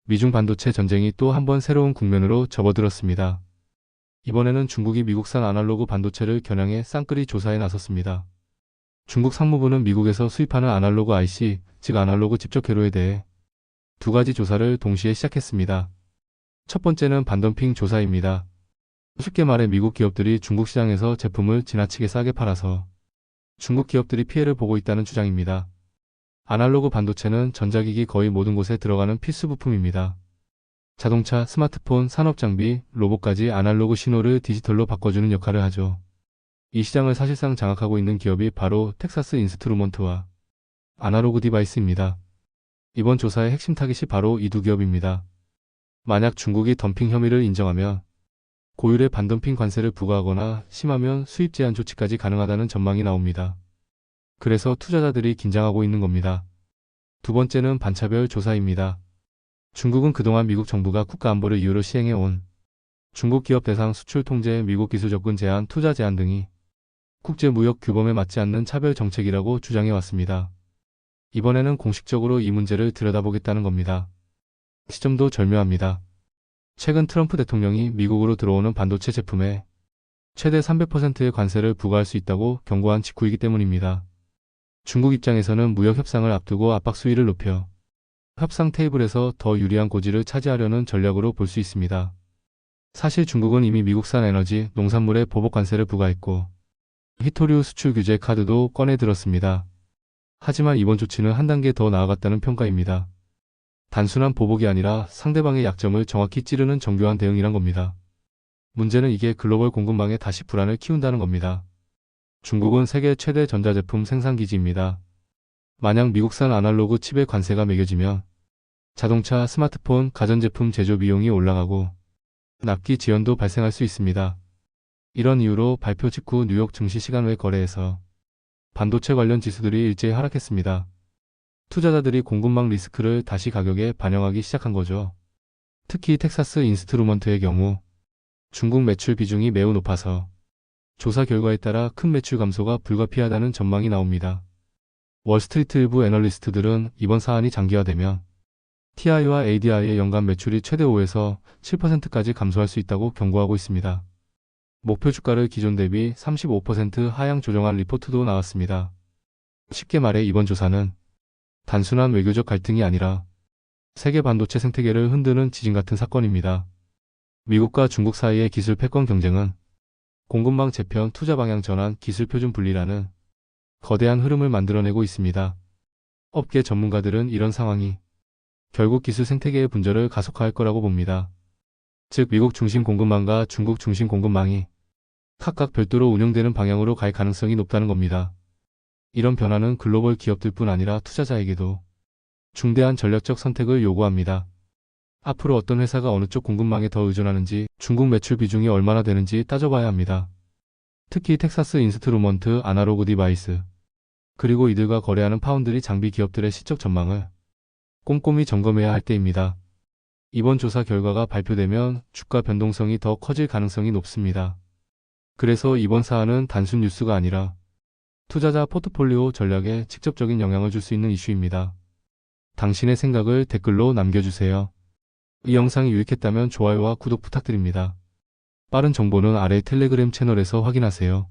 미중 반도체 전쟁이 또 한 번 새로운 국면으로 접어들었습니다. 이번에는 중국이 미국산 아날로그 반도체를 겨냥해 쌍끌이 조사에 나섰습니다. 중국 상무부는 미국에서 수입하는 아날로그 IC, 즉 아날로그 집적 회로에 대해 두 가지 조사를 동시에 시작했습니다. 첫 번째는 반덤핑 조사입니다. 쉽게 말해 미국 기업들이 중국 시장에서 제품을 지나치게 싸게 팔아서 중국 기업들이 피해를 보고 있다는 주장입니다. 아날로그 반도체는 전자기기 거의 모든 곳에 들어가는 필수 부품입니다. 자동차, 스마트폰, 산업장비, 로봇까지 아날로그 신호를 디지털로 바꿔주는 역할을 하죠. 이 시장을 사실상 장악하고 있는 기업이 바로 텍사스 인스트루먼트와 아날로그 디바이스입니다. 이번 조사의 핵심 타깃이 바로 이 두 기업입니다. 만약 중국이 덤핑 혐의를 인정하면 고율의 반덤핑 관세를 부과하거나 심하면 수입 제한 조치까지 가능하다는 전망이 나옵니다. 그래서 투자자들이 긴장하고 있는 겁니다. 두 번째는 반차별 조사입니다. 중국은 그동안 미국 정부가 국가안보를 이유로 시행해온 중국 기업 대상 수출 통제, 미국 기술 접근 제한, 투자 제한 등이 국제무역 규범에 맞지 않는 차별 정책이라고 주장해왔습니다. 이번에는 공식적으로 이 문제를 들여다보겠다는 겁니다. 시점도 절묘합니다. 최근 트럼프 대통령이 미국으로 들어오는 반도체 제품에 최대 300%의 관세를 부과할 수 있다고 경고한 직후이기 때문입니다. 중국 입장에서는 무역 협상을 앞두고 압박 수위를 높여 협상 테이블에서 더 유리한 고지를 차지하려는 전략으로 볼 수 있습니다. 사실 중국은 이미 미국산 에너지, 농산물에 보복 관세를 부과했고 히토류 수출 규제 카드도 꺼내 들었습니다. 하지만 이번 조치는 한 단계 더 나아갔다는 평가입니다. 단순한 보복이 아니라 상대방의 약점을 정확히 찌르는 정교한 대응이란 겁니다. 문제는 이게 글로벌 공급망에 다시 불안을 키운다는 겁니다. 중국은 세계 최대 전자제품 생산기지입니다. 만약 미국산 아날로그 칩의 관세가 매겨지면 자동차, 스마트폰, 가전제품 제조 비용이 올라가고 납기 지연도 발생할 수 있습니다. 이런 이유로 발표 직후 뉴욕 증시 시간 외 거래에서 반도체 관련 지수들이 일제히 하락했습니다. 투자자들이 공급망 리스크를 다시 가격에 반영하기 시작한 거죠. 특히 텍사스 인스트루먼트의 경우 중국 매출 비중이 매우 높아서 조사 결과에 따라 큰 매출 감소가 불가피하다는 전망이 나옵니다. 월스트리트 일부 애널리스트들은 이번 사안이 장기화되면 TI와 ADI의 연간 매출이 최대 5에서 7%까지 감소할 수 있다고 경고하고 있습니다. 목표 주가를 기존 대비 35% 하향 조정한 리포트도 나왔습니다. 쉽게 말해 이번 조사는 단순한 외교적 갈등이 아니라 세계 반도체 생태계를 흔드는 지진 같은 사건입니다. 미국과 중국 사이의 기술 패권 경쟁은 공급망 재편, 투자 방향 전환, 기술 표준 분리라는 거대한 흐름을 만들어내고 있습니다. 업계 전문가들은 이런 상황이 결국 기술 생태계의 분절을 가속화할 거라고 봅니다. 즉 미국 중심 공급망과 중국 중심 공급망이 각각 별도로 운영되는 방향으로 갈 가능성이 높다는 겁니다. 이런 변화는 글로벌 기업들뿐 아니라 투자자에게도 중대한 전략적 선택을 요구합니다. 앞으로 어떤 회사가 어느 쪽 공급망에 더 의존하는지, 중국 매출 비중이 얼마나 되는지 따져봐야 합니다. 특히 텍사스 인스트루먼트, 아날로그 디바이스, 그리고 이들과 거래하는 파운드리 장비 기업들의 시적 전망을 꼼꼼히 점검해야 할 때입니다. 이번 조사 결과가 발표되면 주가 변동성이 더 커질 가능성이 높습니다. 그래서 이번 사안은 단순 뉴스가 아니라 투자자 포트폴리오 전략에 직접적인 영향을 줄 수 있는 이슈입니다. 당신의 생각을 댓글로 남겨주세요. 이 영상이 유익했다면 좋아요와 구독 부탁드립니다. 빠른 정보는 아래 텔레그램 채널에서 확인하세요.